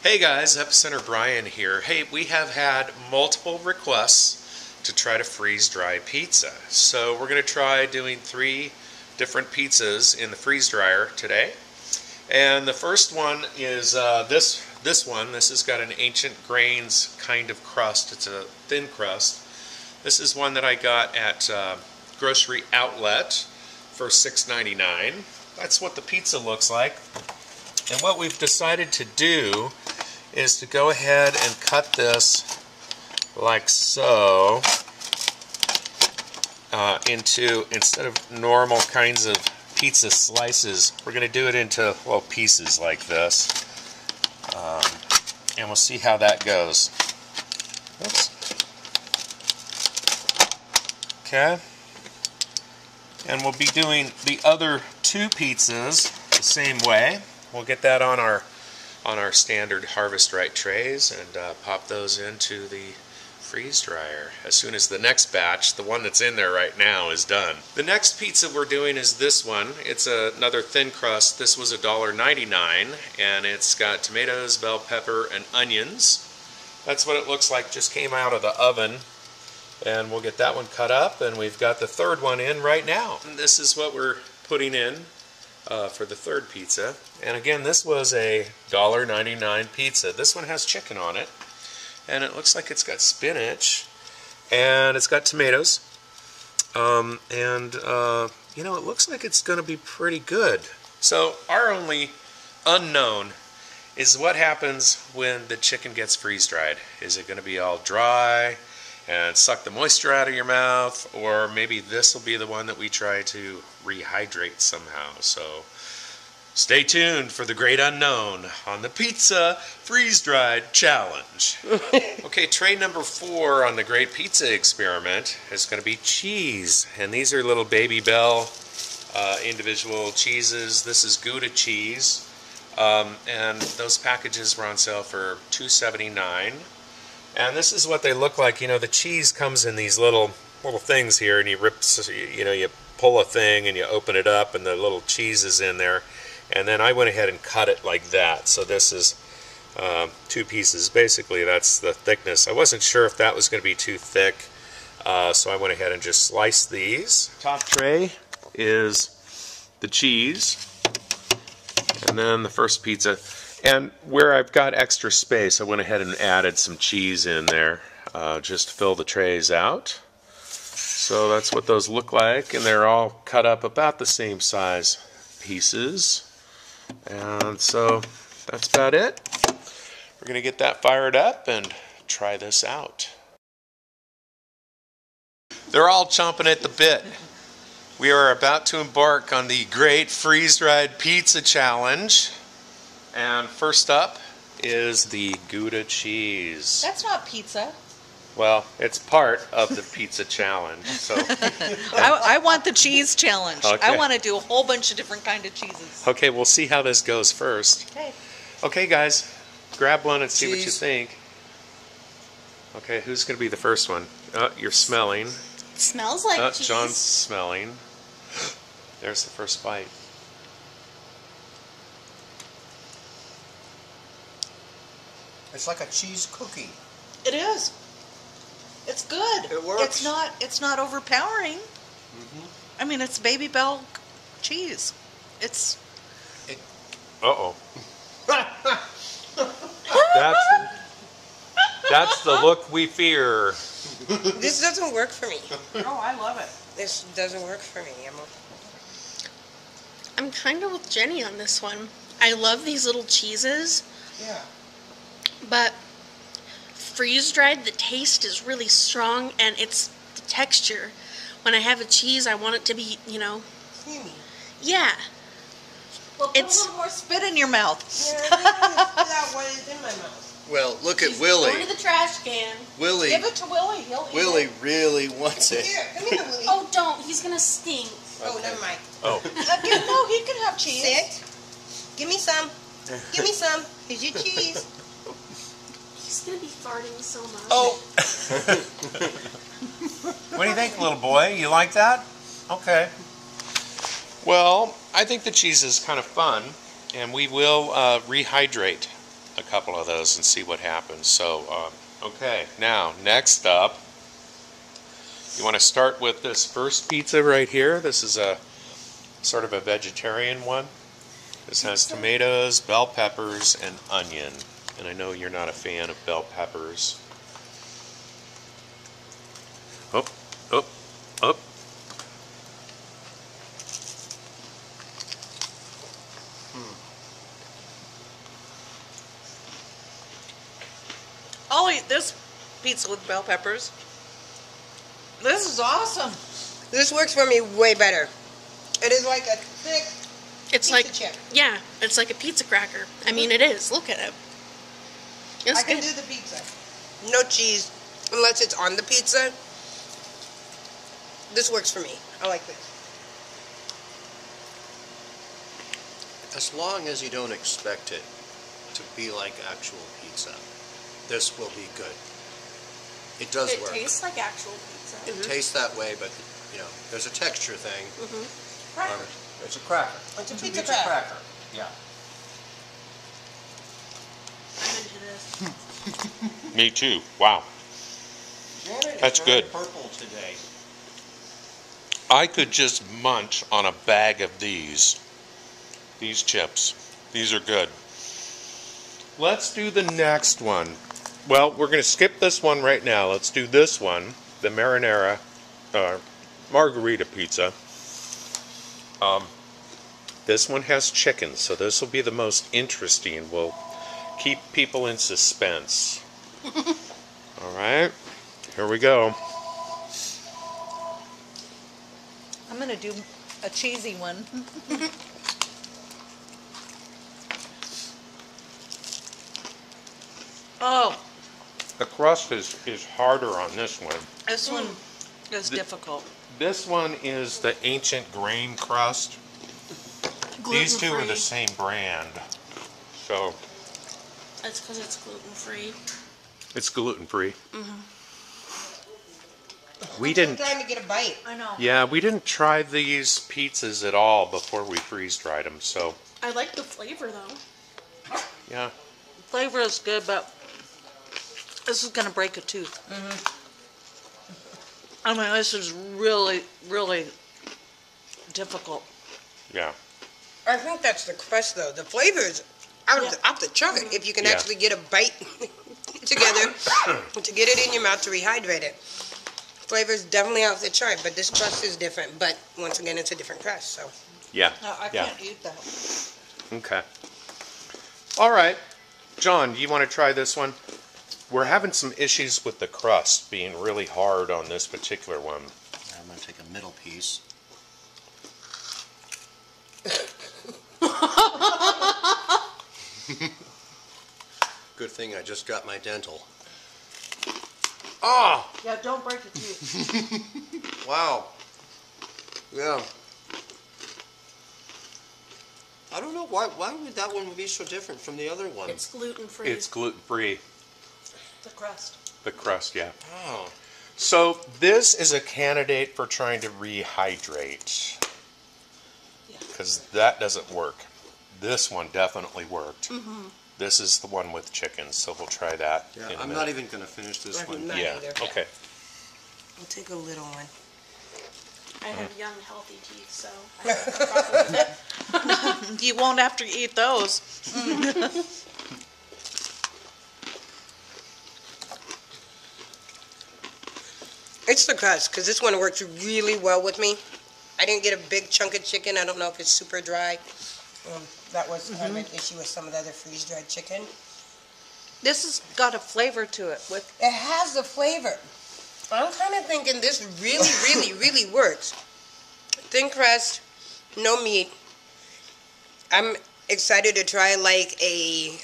Hey guys, Epicenter Brian here. Hey, we have had multiple requests to try to freeze dry pizza. So we're going to try doing 3 different pizzas in the freeze dryer today. And the first one is this one. This has got an Ancient Grains kind of crust. It's a thin crust. This is one that I got at Grocery Outlet for $6.99. That's what the pizza looks like. And what we've decided to do is to go ahead and cut this like so into, instead of normal kinds of pizza slices, we're going to do it into little pieces like this. And we'll see how that goes. Oops. Okay. And we'll be doing the other 2 pizzas the same way. We'll get that on our standard Harvest Right trays and pop those into the freeze dryer as soon as the next batch, the one that's in there right now, is done. The next pizza we're doing is this one. It's another thin crust. This was $1.99 and it's got tomatoes, bell pepper, and onions. That's what it looks like. Just came out of the oven. And we'll get that one cut up, and we've got the third one in right now. And this is what we're putting in for the third pizza. And again, this was a $1.99 pizza. This one has chicken on it, and it looks like it's got spinach, and it's got tomatoes, you know, it looks like it's going to be pretty good. So our only unknown is what happens when the chicken gets freeze-dried. Is it going to be all dry and suck the moisture out of your mouth, or maybe this will be the one that we try to rehydrate somehow. So stay tuned for the great unknown on the Pizza Freeze-Dried Challenge. Okay, tray number 4 on the Great Pizza Experiment is going to be cheese. And these are little Babybel individual cheeses. This is Gouda cheese. And those packages were on sale for $2.79. And this is what they look like. You know, the cheese comes in these little things here, and you you pull a thing and you open it up, and the little cheese is in there. And then I went ahead and cut it like that. So this is 2 pieces. Basically, that's the thickness. I wasn't sure if that was going to be too thick, so I went ahead and just sliced these. Top tray is the cheese, and then the first pizza. And where I've got extra space, I went ahead and added some cheese in there, just to fill the trays out. So that's what those look like, and they're all cut up about the same size pieces. And so that's about it. We're going to get that fired up and try this out. They're all chomping at the bit. We are about to embark on the Great Freeze-Dried Pizza Challenge. And first up is the Gouda cheese. That's not pizza. Well, it's part of the pizza challenge. So I want the cheese challenge. Okay. I want to do a whole bunch of different kind of cheeses. Okay, we'll see how this goes first. Okay. Okay, guys, grab one and see what you Cheese. think. Okay, who's going to be the first one? You're smelling. It smells like cheese. John's smelling. There's the first bite. It's like a cheese cookie. It is. It's good. It works. It's not overpowering. I mean, it's Babybel cheese. It's. Uh-oh. That's the look we fear. This doesn't work for me. Oh, I love it. This doesn't work for me. I'm kind of with Jenny on this one. I love these little cheeses, Yeah. but freeze-dried, the taste is really strong, and it's the texture. When I have a cheese, I want it to be, you know, Creamy. yeah. Well, put a little more spit in your mouth. Yeah, I can't spit out what is in my mouth. Well, look at Go to Willie. the trash can. Willie. Give it to Willie. He'll eat Willie it. really wants it. Here, come here, Willie. Oh, don't. He's going to stink. Oh, never mind. Oh. No, he can have cheese. Sit. Give me some. Give me some. Here's your cheese. He's going to be farting so much. Oh. What do you think, little boy? You like that? Okay. Well, I think the cheese is kind of fun, and we will rehydrate a couple of those and see what happens. So, okay, now next up, you want to start with this first pizza right here. This is a sort of a vegetarian one. This has tomatoes, bell peppers, and onion. And I know you're not a fan of bell peppers. Up, up, up. I'll eat this pizza with bell peppers. This is awesome. This works for me way better. It is like a thick It's pizza like, chip. yeah, it's like a pizza cracker. I mean, it is. Look at it. It's I can good. do the pizza. No cheese, unless it's on the pizza. This works for me. I like this. As long as you don't expect it to be like actual pizza, this will be good. It does It work. tastes like actual pizza. It tastes that way, but you know, there's a texture thing. Cracker. It's a cracker. It's a It's pizza a cracker. cracker. Yeah. I'm into this. Me too. Wow. Janet That's is very good. purple today. I could just munch on a bag of these chips. These are good. Let's do the next one. Well, we're going to skip this one right now. Let's do this one, the marinara margarita pizza. This one has chicken, so this will be the most interesting. We'll keep people in suspense. All right, here we go. I'm going to do a cheesy one. Oh, The crust is harder on this one. this one is difficult. This one is the ancient grain crust. These two are the Gluten-free. same brand. So That's because it's gluten-free. it's gluten-free. We I'm didn't, trying to get a bite. I know. yeah, we didn't try these pizzas at all before we freeze-dried them. So, I like the flavor, though. yeah. Flavor is good, but this is going to break a tooth. I mean, this is really, really difficult. Yeah. I think that's the crust, though. The flavor is out the chart. If you can Yeah. actually get a bite together to get it in your mouth to rehydrate it. Flavor is definitely out the chart, but this crust is different. But once again, it's a different crust, so. Yeah. I yeah. can't eat that. Okay. All right. John, do you want to try this one? We're having some issues with the crust being really hard on this particular one. I'm going to take a middle piece. Good thing I just got my dental. Oh! Yeah, don't break a tooth. Wow. Yeah. I don't know why would that one be so different from the other one? It's gluten-free. It's gluten-free. The crust. The crust, yeah. Oh. So this is a candidate for trying to rehydrate. Because that doesn't work. This one definitely worked. This is the one with chicken, so we'll try that. Yeah, in a I'm minute. not even going to finish this I'm one. not Yeah, either. okay. We'll take a little one. I have young, healthy teeth, so I have no problem with it. You won't after you eat those. It's the crust, because this one works really well with me. I didn't get a big chunk of chicken. I don't know if it's super dry. That was kind of an issue with some of the other freeze-dried chicken. This has got a flavor to it. With It has the flavor. I'm kind of thinking this really, really, really works. Thin crust, no meat. I'm excited to try like a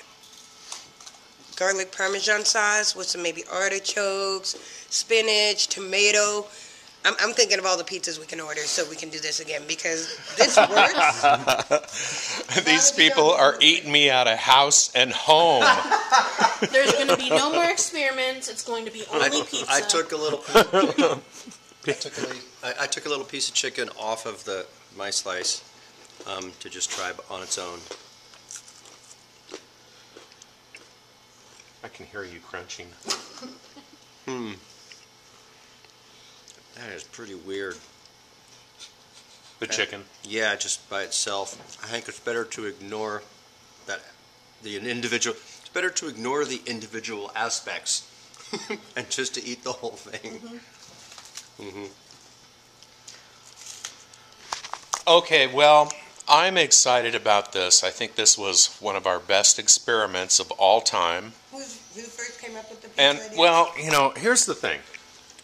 garlic parmesan sauce with some maybe artichokes, spinach, tomato. I'm thinking of all the pizzas we can order so we can do this again because this works. These people are eating me out of house and home. There's going to be no more experiments. It's going to be only pizza. I took a little. I took a little piece of chicken off of my slice to just try on its own. I can hear you crunching. That is pretty weird. The chicken. Yeah, just by itself. I think it's better to ignore that the individual. It's better to ignore the individual aspects and just to eat the whole thing. Okay, well, I'm excited about this. I think this was one of our best experiments of all time. Who first came up with the pizza And, idea? well, you know, here's the thing.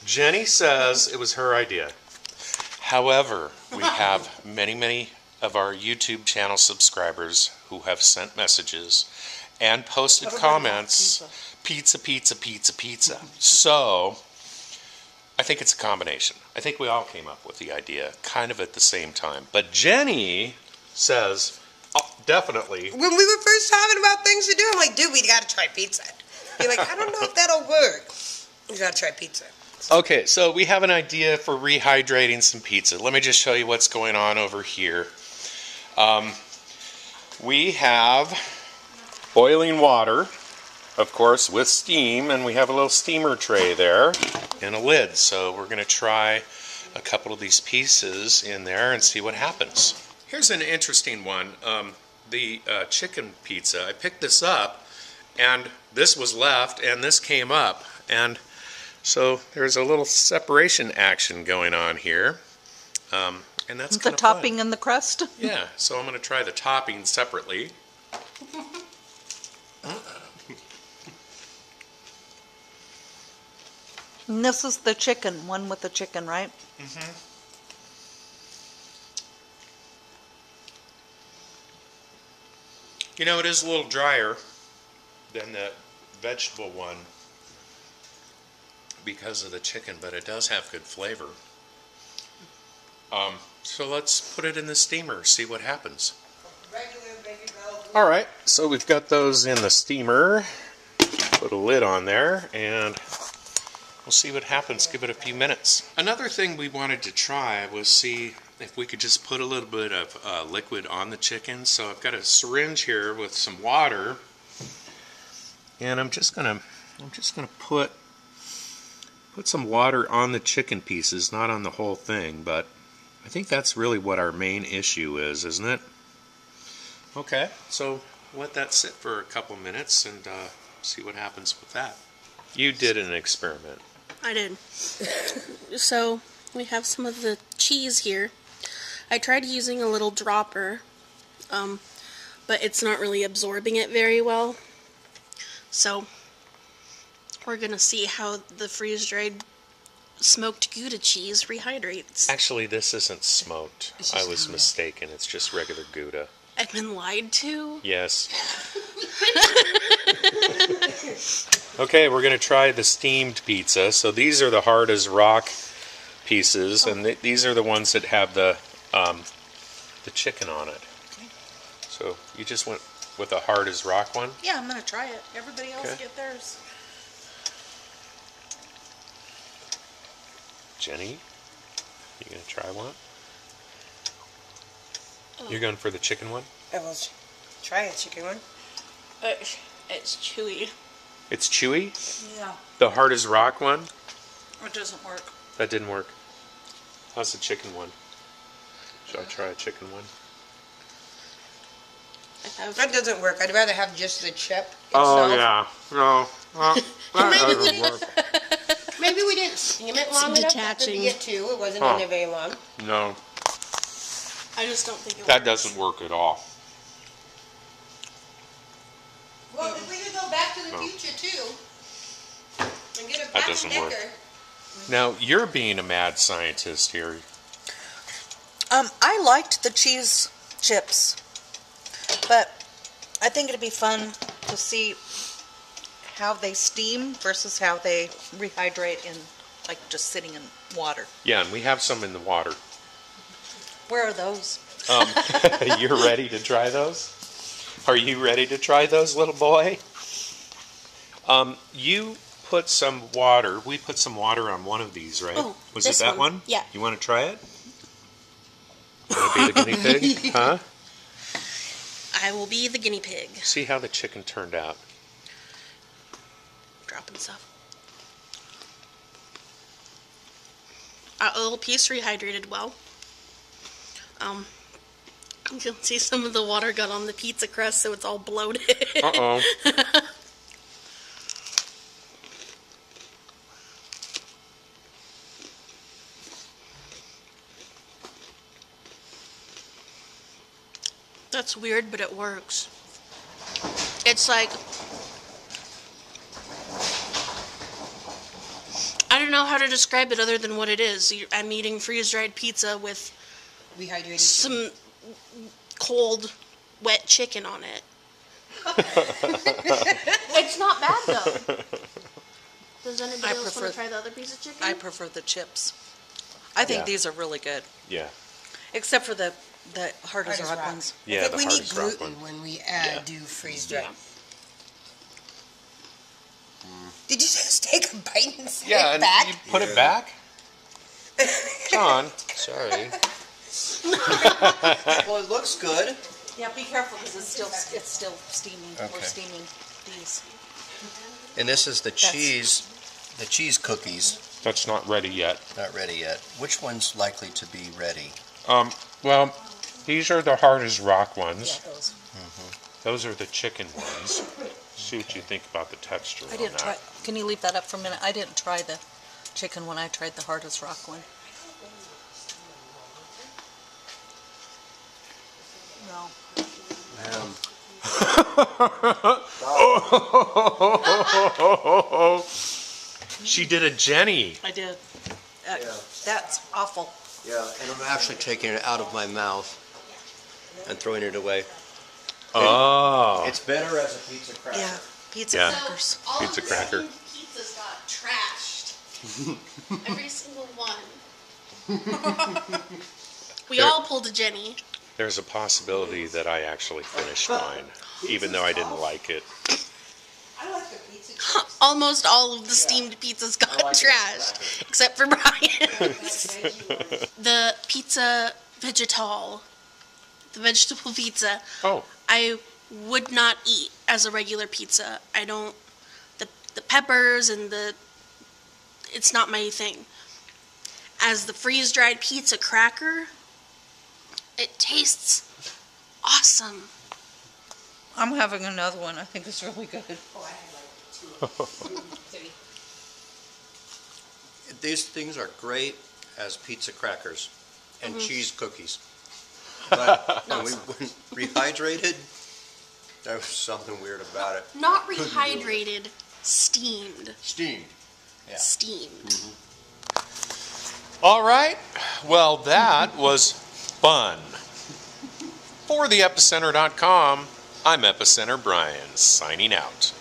Jenny says it was her idea. However, we have many, many of our YouTube channel subscribers who have sent messages and posted comments. Pizza, pizza, pizza, pizza. So, I think it's a combination. I think we all came up with the idea kind of at the same time. But Jenny says, oh, definitely. When we were first talking about things to do, I'm like, dude, we gotta try pizza. You're like, I don't know if that'll work. We gotta try pizza. Okay, so we have an idea for rehydrating some pizza. Let me just show you what's going on over here. We have boiling water, of course, with steam, and we have a little steamer tray there and a lid. So we're going to try a couple of these pieces in there and see what happens. Here's an interesting one. The chicken pizza. I picked this up, and this was left, and this came up, and so there's a little separation action going on here, and that's kind of The topping and the crust. Yeah, so I'm going to try the topping separately. And this is the chicken, one with the chicken, right? Mm-hmm. You know, it is a little drier than the vegetable one because of the chicken, but it does have good flavor. So let's put it in the steamer, see what happens. Regular Babybel. All right, so we've got those in the steamer. Put a lid on there, and we'll see what happens. Give it a few minutes. Another thing we wanted to try was see if we could just put a little bit of liquid on the chicken. So I've got a syringe here with some water, and I'm just gonna put some water on the chicken pieces, not on the whole thing, but I think that's really what our main issue is, isn't it? Okay, so let that sit for a couple minutes and see what happens with that. You did an experiment. I did. So we have some of the cheese here. I tried using a little dropper, but it's not really absorbing it very well. So we're gonna see how the freeze-dried smoked Gouda cheese rehydrates. Actually, this isn't smoked. I was mistaken. It's just regular Gouda. I've been lied to. Yes. Okay, we're going to try the steamed pizza. So these are the hard as rock pieces, and these are the ones that have the chicken on it. So you just went with a hard as rock one? Yeah, I'm gonna try it. Everybody else Okay. get theirs. Jenny, you going to try one? You're going for the chicken one? I will try a chicken one. It's chewy. It's chewy? Yeah, The hard as rock one? it doesn't work. That didn't work. How's the chicken one? Should I try a chicken one? That doesn't work. I'd rather have just the chip itself. Oh, yeah. No. That doesn't work. Maybe we didn't steam it long enough. That could detaching. be it too. It wasn't Huh. in there very long. No. I just don't think it That works. doesn't work at all. Well, if we could go back to the No. future too and get a That back doesn't decker. work. Now, you're being a mad scientist here. I liked the cheese chips, but I think it'd be fun to see how they steam versus how they rehydrate in, like, just sitting in water. Yeah, and we have some in the water. Where are those? You're ready to try those? Are you ready to try those, little boy? You put some water. We put some water on one of these, right? Oh, Was it this that one? Yeah. You want to try it? You want to be the guinea pig? Huh? I will be the guinea pig. See how the chicken turned out. dropping stuff. A little piece rehydrated well. You can see some of the water got on the pizza crust, so it's all bloated. Uh-oh. That's weird, but it works. It's like, I don't know how to describe it other than what it is. I'm eating freeze-dried pizza with Rehydrated. some cold, wet chicken on it. It's not bad, though. Does anybody else want to try the other piece of chicken? I prefer the chips. I think Yeah. these are really good, Yeah. except for the hard as rock ones. Yeah, I think the we need hardest rock gluten one. when we Yeah. do freeze dry. Yeah. Did you just take a bite and set Yeah, it and back? you put it back? John, sorry. Well, it looks good. Yeah, be careful because it's still steaming. We're Okay. steaming these. And this is the cheese cookies. That's not ready yet. Not ready yet. Which one's likely to be ready? Well, these are the hardest rock ones. Yeah, those. Those are the chicken ones. See what you think about the texture I on didn't that. try. Can you leave that up for a minute? I didn't try the chicken one. I tried the hardest rock one. No. She did a Jenny. I did. That's awful. Yeah, and I'm actually taking it out of my mouth and throwing it away. Oh. It's better as a pizza cracker. Yeah, pizza Yeah. crackers. All Pizza of cracker. the pizzas got trashed. Every single one. We all pulled a Jenny. There's a possibility that I actually finished mine, even though I didn't like it. I like the pizza. Almost all of the steamed pizzas got trashed, except for Brian's. The pizza vegetal, the vegetable pizza, Oh, I would not eat as a regular pizza. I don't, the peppers and it's not my thing. As the freeze-dried pizza cracker, it tastes awesome. I'm having another one. I think it's really good. These things are great as pizza crackers and cheese cookies. But when we went rehydrated, there was something weird about it. Not rehydrated, steamed. Steamed. Yeah. Steamed. all right. Well, that was fun. For the Epicenter.com, I'm Epicenter Brian, signing out.